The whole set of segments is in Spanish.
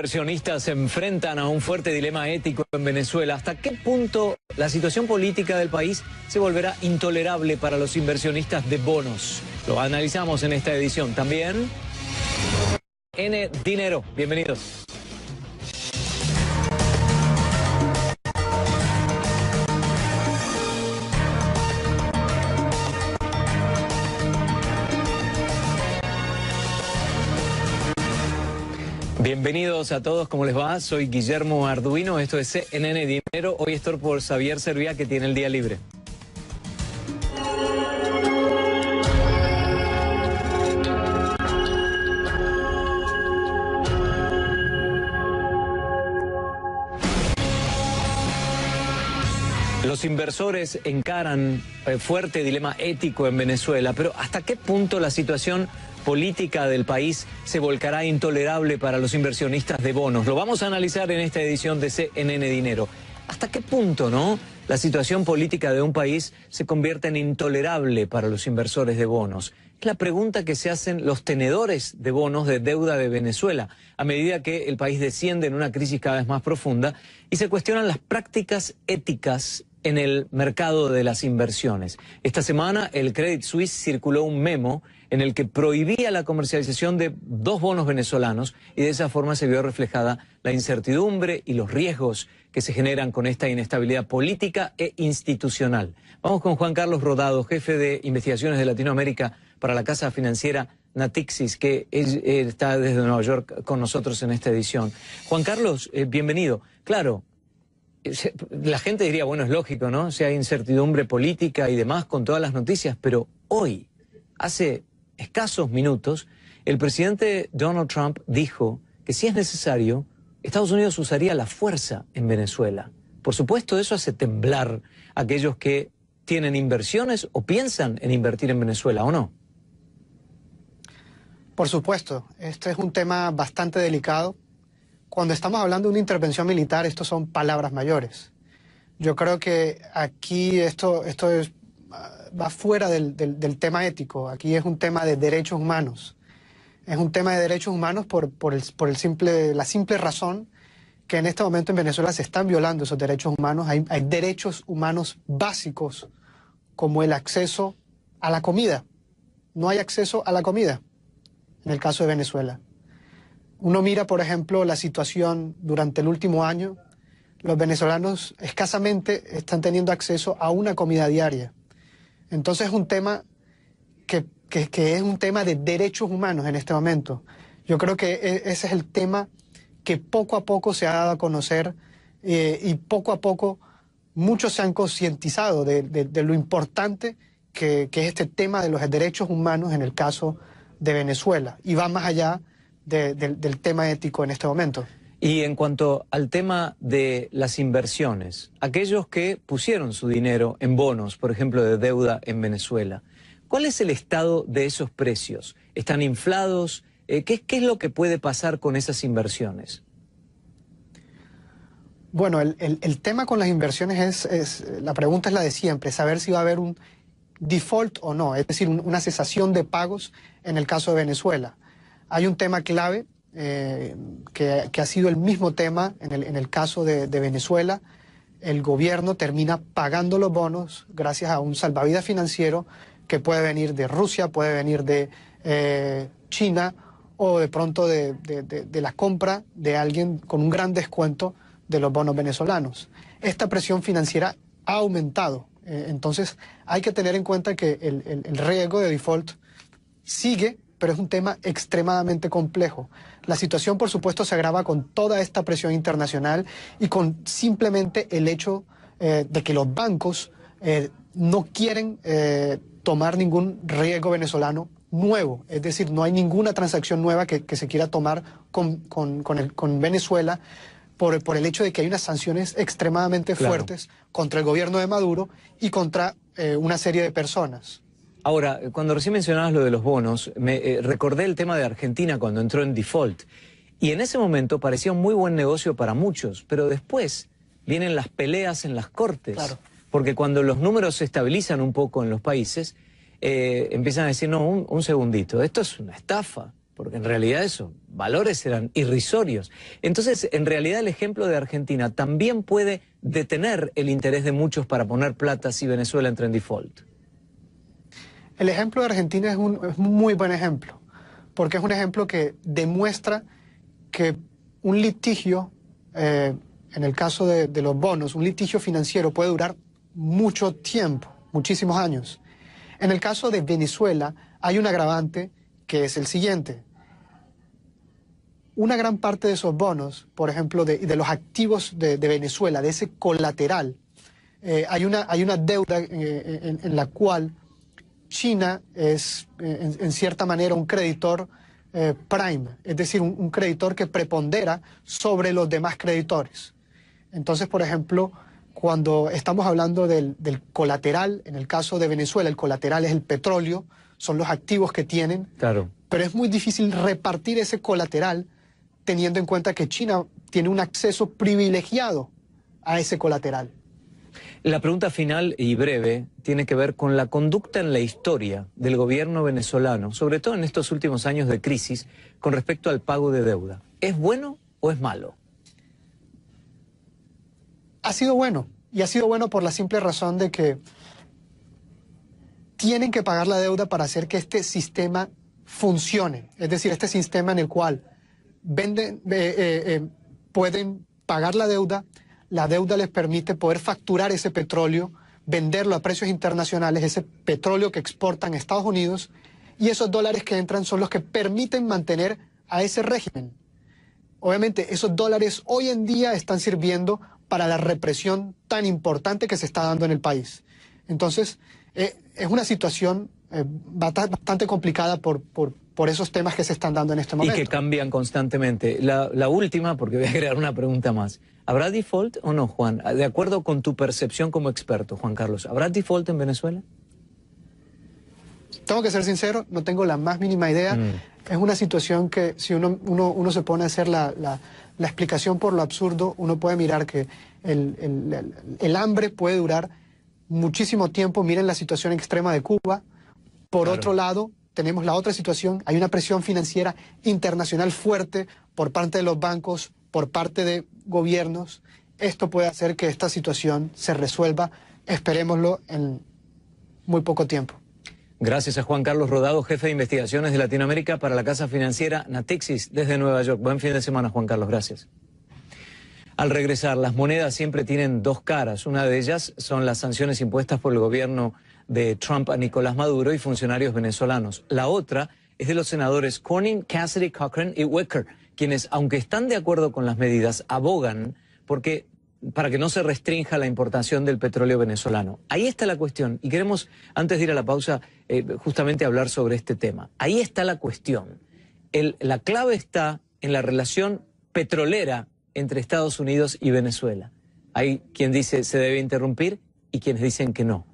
Inversionistas se enfrentan a un fuerte dilema ético en Venezuela. ¿Hasta qué punto la situación política del país se volverá intolerable para los inversionistas de bonos? Lo analizamos en esta edición. También N Dinero. Bienvenidos. Bienvenidos a todos, ¿cómo les va? Soy Guillermo Arduino, esto es CNN Dinero. Hoy estoy por Xavier Serviá, que tiene el día libre. Los inversores encaran fuerte dilema ético en Venezuela, pero ¿hasta qué punto la situación política del país se volcará intolerable para los inversionistas de bonos? Lo vamos a analizar en esta edición de CNN Dinero. ¿Hasta qué punto, no, la situación política de un país se convierte en intolerable para los inversores de bonos? Es la pregunta que se hacen los tenedores de bonos de deuda de Venezuela, a medida que el país desciende en una crisis cada vez más profunda y se cuestionan las prácticas éticas en el mercado de las inversiones. Esta semana el Credit Suisse circuló un memo en el que prohibía la comercialización de dos bonos venezolanos y de esa forma se vio reflejada la incertidumbre y los riesgos que se generan con esta inestabilidad política e institucional. Vamos con Juan Carlos Rodado, jefe de investigaciones de Latinoamérica para la casa financiera Natixis, que está desde Nueva York con nosotros en esta edición. Juan Carlos, bienvenido. Claro, la gente diría, bueno, es lógico, ¿no? Si hay incertidumbre política y demás con todas las noticias, pero hoy, hace escasos minutos, el presidente Donald Trump dijo que si es necesario, Estados Unidos usaría la fuerza en Venezuela. Por supuesto, eso hace temblar a aquellos que tienen inversiones o piensan en invertir en Venezuela, ¿o no? Por supuesto, este es un tema bastante delicado. Cuando estamos hablando de una intervención militar, estos son palabras mayores. Yo creo que aquí esto va fuera del tema ético. Aquí es un tema de derechos humanos. Es un tema de derechos humanos por la simple razón que en este momento en Venezuela se están violando esos derechos humanos. Hay derechos humanos básicos como el acceso a la comida. No hay acceso a la comida en el caso de Venezuela. Uno mira, por ejemplo, la situación durante el último año. Los venezolanos escasamente están teniendo acceso a una comida diaria. Entonces es un tema que es un tema de derechos humanos en este momento. Yo creo que ese es el tema que poco a poco se ha dado a conocer y poco a poco muchos se han concientizado de lo importante que es este tema de los derechos humanos en el caso de Venezuela. Y va más allá del tema ético en este momento. Y en cuanto al tema de las inversiones, aquellos que pusieron su dinero en bonos, por ejemplo, de deuda en Venezuela, ¿cuál es el estado de esos precios? ¿Están inflados? ¿Qué es lo que puede pasar con esas inversiones? Bueno, el tema con las inversiones la pregunta es la de siempre, saber si va a haber un default o no, es decir, una cesación de pagos en el caso de Venezuela. Hay un tema clave que ha sido el mismo tema en el caso de Venezuela. El gobierno termina pagando los bonos gracias a un salvavidas financiero que puede venir de Rusia, puede venir de China o de pronto de la compra de alguien con un gran descuento de los bonos venezolanos. Esta presión financiera ha aumentado. Entonces hay que tener en cuenta que el riesgo de default sigue, pero es un tema extremadamente complejo. La situación, por supuesto, se agrava con toda esta presión internacional y con simplemente el hecho de que los bancos no quieren tomar ningún riesgo venezolano nuevo. Es decir, no hay ninguna transacción nueva que se quiera tomar con Venezuela por el hecho de que hay unas sanciones extremadamente fuertes contra el gobierno de Maduro y contra una serie de personas. Ahora, cuando recién mencionabas lo de los bonos, me recordé el tema de Argentina cuando entró en default. Y en ese momento parecía un muy buen negocio para muchos, pero después vienen las peleas en las cortes. Claro. Porque cuando los números se estabilizan un poco en los países, empiezan a decir, no, un segundito, esto es una estafa. porque en realidad eso, valores eran irrisorios. Entonces, en realidad el ejemplo de Argentina también puede detener el interés de muchos para poner plata si Venezuela entra en default. El ejemplo de Argentina es un muy buen ejemplo, porque es un ejemplo que demuestra que un litigio, en el caso de los bonos, un litigio financiero puede durar mucho tiempo, muchísimos años. En el caso de Venezuela hay un agravante que es el siguiente. Una gran parte de esos bonos, por ejemplo, de los activos de Venezuela, de ese colateral, hay una deuda en la cual China es, en cierta manera, un creditor prime, es decir, un creditor que prepondera sobre los demás creditores. Entonces, por ejemplo, cuando estamos hablando del colateral, en el caso de Venezuela, el colateral es el petróleo, son los activos que tienen, Claro. pero es muy difícil repartir ese colateral teniendo en cuenta que China tiene un acceso privilegiado a ese colateral. La pregunta final y breve tiene que ver con la conducta en la historia del gobierno venezolano, sobre todo en estos últimos años de crisis, con respecto al pago de deuda. ¿Es bueno o es malo? Ha sido bueno, y ha sido bueno por la simple razón de que tienen que pagar la deuda para hacer que este sistema funcione. Es decir, este sistema en el cual pueden pagar la deuda les permite poder facturar ese petróleo, venderlo a precios internacionales, ese petróleo que exportan a Estados Unidos, y esos dólares que entran son los que permiten mantener a ese régimen. Obviamente, esos dólares hoy en día están sirviendo para la represión tan importante que se está dando en el país. Entonces, es una situación bastante complicada por esos temas que se están dando en este momento. Y que cambian constantemente. La última, porque voy a agregar una pregunta más. ¿Habrá default o no, Juan? De acuerdo con tu percepción como experto, Juan Carlos, ¿habrá default en Venezuela? Tengo que ser sincero, no tengo la más mínima idea. Es una situación que si uno se pone a hacer la explicación por lo absurdo, uno puede mirar que el hambre puede durar muchísimo tiempo. Miren la situación extrema de Cuba. Por otro lado, tenemos la otra situación, hay una presión financiera internacional fuerte por parte de los bancos, por parte de gobiernos. Esto puede hacer que esta situación se resuelva, esperémoslo, en muy poco tiempo. Gracias a Juan Carlos Rodado, jefe de investigaciones de Latinoamérica para la casa financiera Natixis desde Nueva York. Buen fin de semana, Juan Carlos, gracias. Al regresar, las monedas siempre tienen dos caras. Una de ellas son las sanciones impuestas por el gobierno de Trump a Nicolás Maduro y funcionarios venezolanos. La otra es de los senadores Cornyn, Cassidy, Cochran y Wicker, quienes, aunque están de acuerdo con las medidas, abogan para que no se restrinja la importación del petróleo venezolano. Ahí está la cuestión, y queremos, antes de ir a la pausa, justamente hablar sobre este tema. Ahí está la cuestión. La clave está en la relación petrolera entre Estados Unidos y Venezuela. Hay quien dice se debe interrumpir y quienes dicen que no.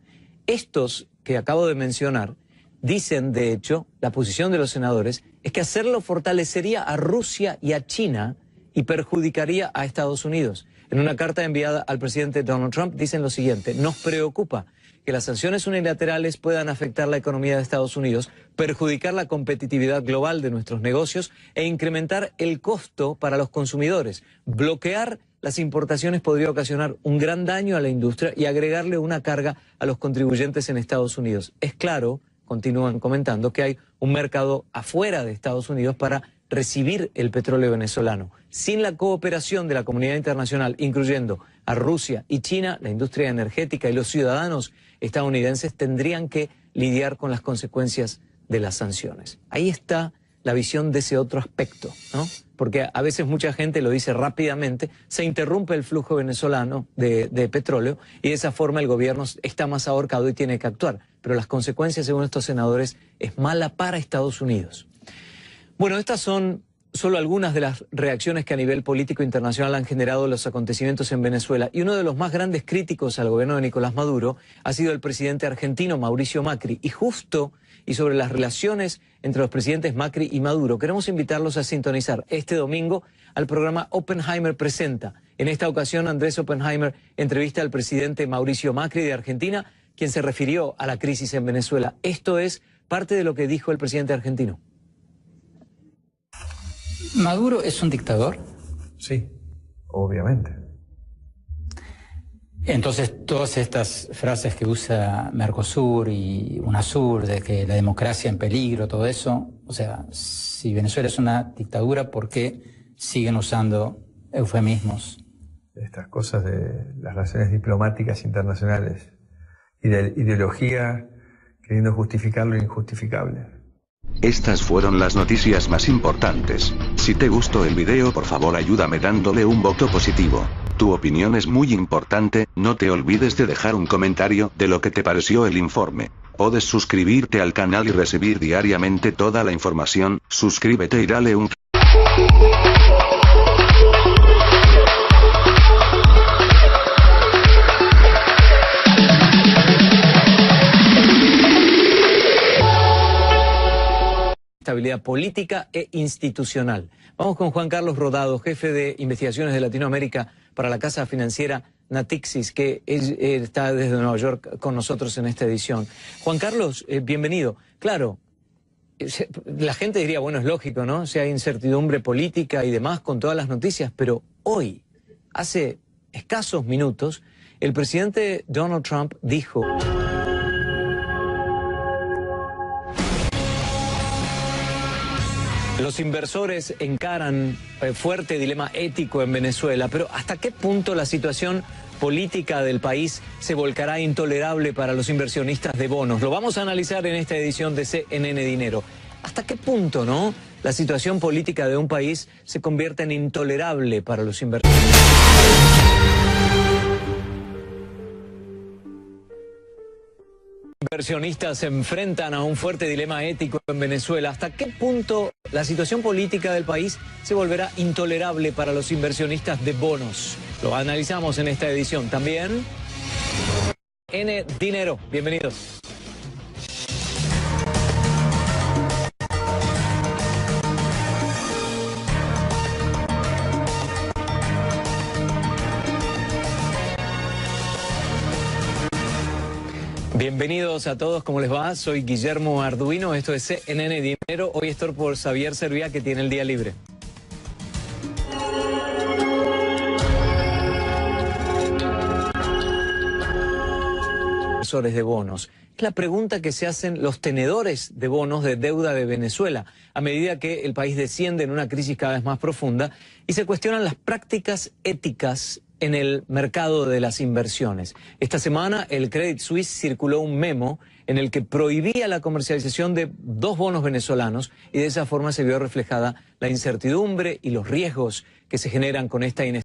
Estos que acabo de mencionar dicen, de hecho, la posición de los senadores es que hacerlo fortalecería a Rusia y a China y perjudicaría a Estados Unidos. En una carta enviada al presidente Donald Trump dicen lo siguiente: nos preocupa que las sanciones unilaterales puedan afectar la economía de Estados Unidos, perjudicar la competitividad global de nuestros negocios e incrementar el costo para los consumidores. Bloquear las importaciones podría ocasionar un gran daño a la industria y agregarle una carga a los contribuyentes en Estados Unidos. Es claro, continúan comentando, que hay un mercado afuera de Estados Unidos para recibir el petróleo venezolano. Sin la cooperación de la comunidad internacional, incluyendo a Rusia y China, la industria energética y los ciudadanos estadounidenses tendrían que lidiar con las consecuencias de las sanciones. Ahí está la visión de ese otro aspecto, ¿no? Porque a veces mucha gente lo dice rápidamente, se interrumpe el flujo venezolano de petróleo y de esa forma el gobierno está más ahorcado y tiene que actuar. Pero las consecuencias, según estos senadores, es mala para Estados Unidos. Bueno, estas son solo algunas de las reacciones que a nivel político internacional han generado los acontecimientos en Venezuela. Y uno de los más grandes críticos al gobierno de Nicolás Maduro ha sido el presidente argentino Mauricio Macri. Y sobre las relaciones entre los presidentes Macri y Maduro, queremos invitarlos a sintonizar este domingo al programa Oppenheimer Presenta. En esta ocasión, Andrés Oppenheimer entrevista al presidente Mauricio Macri de Argentina, quien se refirió a la crisis en Venezuela. Esto es parte de lo que dijo el presidente argentino. ¿Maduro es un dictador? Sí, obviamente. Entonces, todas estas frases que usa Mercosur y UNASUR, de que la democracia en peligro, todo eso, o sea, si Venezuela es una dictadura, ¿por qué siguen usando eufemismos? Estas cosas de las relaciones diplomáticas internacionales y de ideología queriendo justificar lo injustificable. Estas fueron las noticias más importantes. Si te gustó el video, por favor ayúdame dándole un voto positivo. Tu opinión es muy importante, no te olvides de dejar un comentario de lo que te pareció el informe. Puedes suscribirte al canal y recibir diariamente toda la información. Suscríbete y dale un estabilidad política e institucional. Vamos con Juan Carlos Rodado, jefe de investigaciones de Latinoamérica para la casa financiera Natixis, que está desde Nueva York con nosotros en esta edición. Juan Carlos, bienvenido. Claro, la gente diría, bueno, es lógico, ¿no? Si hay incertidumbre política y demás con todas las noticias, pero hoy, hace escasos minutos, el presidente Donald Trump dijo: los inversores encaran fuerte dilema ético en Venezuela, pero ¿hasta qué punto la situación política del país se volcará intolerable para los inversionistas de bonos? Lo vamos a analizar en esta edición de CNN Dinero. ¿Hasta qué punto, no, la situación política de un país se convierte en intolerable para los inversores? Inversionistas se enfrentan a un fuerte dilema ético en Venezuela. ¿Hasta qué punto la situación política del país se volverá intolerable para los inversionistas de bonos? Lo analizamos en esta edición. También N Dinero. Bienvenidos. Bienvenidos a todos, ¿cómo les va? Soy Guillermo Arduino, esto es CNN Dinero. Hoy estoy por Xavier Serviá, que tiene el día libre. Inversores de bonos. Es la pregunta que se hacen los tenedores de bonos de deuda de Venezuela, a medida que el país desciende en una crisis cada vez más profunda y se cuestionan las prácticas éticas en el mercado de las inversiones. Esta semana el Credit Suisse circuló un memo en el que prohibía la comercialización de 2 bonos venezolanos y de esa forma se vio reflejada la incertidumbre y los riesgos que se generan con esta inestabilidad.